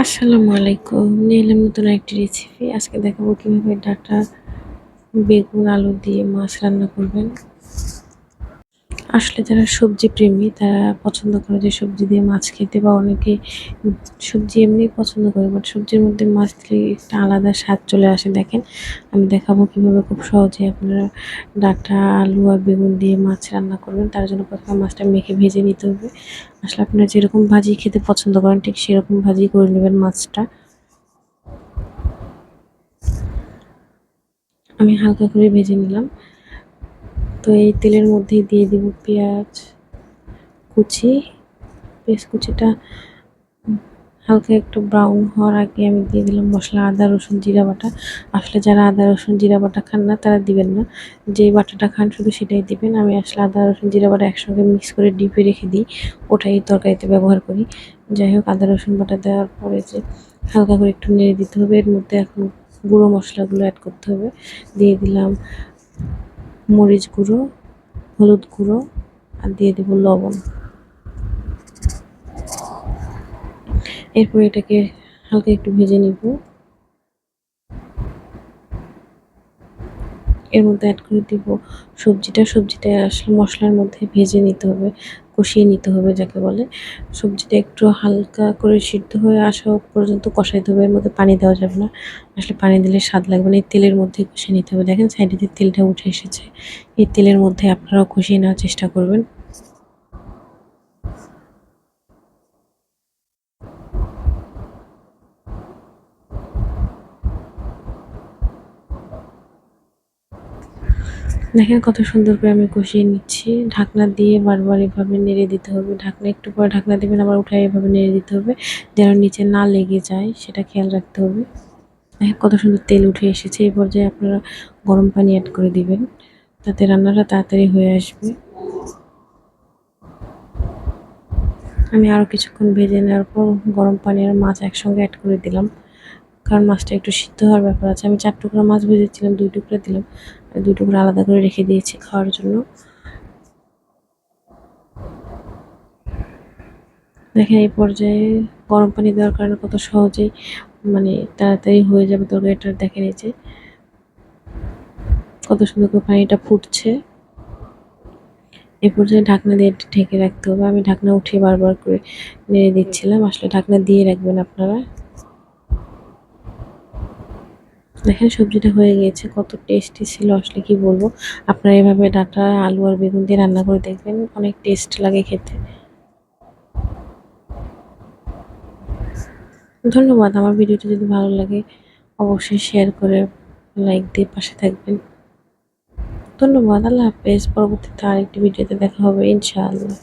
আসসালামু আলাইকুম। নিয়ে এলাম নতুন একটি রেসিপি। আজকে দেখাবো কিভাবে ডাঁটা, বেগুন, আলু দিয়ে মাছ রান্না করবেন। আসলে যারা সবজি প্রেমী তারা পছন্দ করে যে সবজি দিয়ে মাছ খেতে, বা অনেকে সবজি এমনি পছন্দ করে, বাট সবজির মধ্যে মাছ দিলে একটা আলাদা স্বাদ চলে আসে। দেখেন, আমি দেখাবো কিভাবে খুব সহজে আপনারা ডাঁটা, আলু আর বেগুন দিয়ে মাছ রান্না করবেন। তার জন্য প্রথমে মাছটা মেখে ভেজে নিতে হবে। আসলে আপনারা যেরকম ভাজি খেতে পছন্দ করেন ঠিক সেরকম ভাজি করে নেবেন মাছটা। আমি হালকা করে ভেজে নিলাম। তো এই তেলের মধ্যেই দিয়ে দিব পেঁয়াজ কুচি। পেঁয়াজ কুচিটা হালকা একটু ব্রাউন হওয়ার আগে আমি দিয়ে দিলাম মশলা, আদা রসুন জিরা বাটা। আসলে যারা আদা রসুন জিরা বাটা খান না তারা দিবেন না, যে বাটাটা খান শুধু সেটাই দিবেন। আমি আসলে আদা রসুন জিরা বাটা একসঙ্গে মিক্স করে ডিপে রেখে দিই, ওটাই তরকারিতে ব্যবহার করি। যাই হোক, আদা রসুন বাটা দেওয়ার পরে যে হালকা করে একটু নেড়ে দিতে হবে। এর মধ্যে এখন গুঁড়ো মশলাগুলো অ্যাড করতে হবে। দিয়ে দিলাম মরিচ গুঁড়ো, হলুদ গুঁড়ো, আর দিয়ে দেবো লবণ। এরপর এটাকে হালকা একটু ভেজে নিব। এর মধ্যে অ্যাড করে দিব সবজিটা আসলে মশলার মধ্যে ভেজে নিতে হবে, কষিয়ে নিতে হবে যাকে বলে। সবজিটা একটু হালকা করে সিদ্ধ হয়ে আসা পর্যন্ত কষাইতে হবে, এর মধ্যে পানি দেওয়া যাবে না। আসলে পানি দিলে স্বাদ লাগবে না, এই তেলের মধ্যে কষিয়ে নিতে হবে। দেখেন সাইডে দিয়ে তেলটা উঠে এসেছে, এই তেলের মধ্যে আপনারাও কষিয়ে নেওয়ার চেষ্টা করবেন। দেখেন কত সুন্দর করে আমি কষিয়ে নিচ্ছি। ঢাকনা দিয়ে বারবার এভাবে নেড়ে দিতে হবে। ঢাকনা একটু পরে ঢাকনা দিবেন, আবার উঠায় এভাবে নেড়ে দিতে হবে যেন নিচে না লেগে যায়, সেটা খেয়াল রাখতে হবে। দেখেন কত সুন্দর তেল উঠে এসেছে। এই পর্যায়ে আপনারা গরম পানি অ্যাড করে দিবেন, তাতে রান্নাটা তাড়াতাড়ি হয়ে আসবে। আমি আরও কিছুক্ষণ ভেজে নেওয়ার পর গরম পানি আর মাছ একসঙ্গে অ্যাড করে দিলাম, কারণ মাছটা একটু সিদ্ধ হওয়ার ব্যাপার আছে। আমি 4 টুকরা মাছ ভেজেছিলাম, 2 টুকরা দিলাম আর 2 টুকরা আলাদা করে রেখে দিয়েছি খাওয়ার জন্য। দেখেন এই পর্যায়ে গরম পানি দেওয়ার কারণে কত সহজেই তাড়াতাড়ি হয়ে যাবে তরকারিটা। দেখেন এই যে কত সুন্দর করে পানিটা ফুটছে। এই পর্যায়ে ঢাকনা দিয়ে ঢেকে রাখতে হবে। আমি ঢাকনা উঠিয়ে বারবার করে নেড়ে দিচ্ছিলাম। আসলে ঢাকনা দিয়ে রাখবেন আপনারা। দেখেন সবজিটা হয়ে গিয়েছে, কত টেস্টি ছিল আসলে কি বলবো। আপনারা এভাবে ডাঁটা, আলু আর বেগুন দিয়ে রান্না করে দেখবেন, অনেক টেস্ট লাগে খেতে। ধন্যবাদ। আমার ভিডিওটি যদি ভালো লাগে অবশ্যই শেয়ার করে লাইক দিয়ে পাশে থাকবেন। ধন্যবাদ। আল্লাহ হাফেজ। পরবর্তীতে আরেকটি ভিডিওতে দেখা হবে ইনশাআল্লাহ।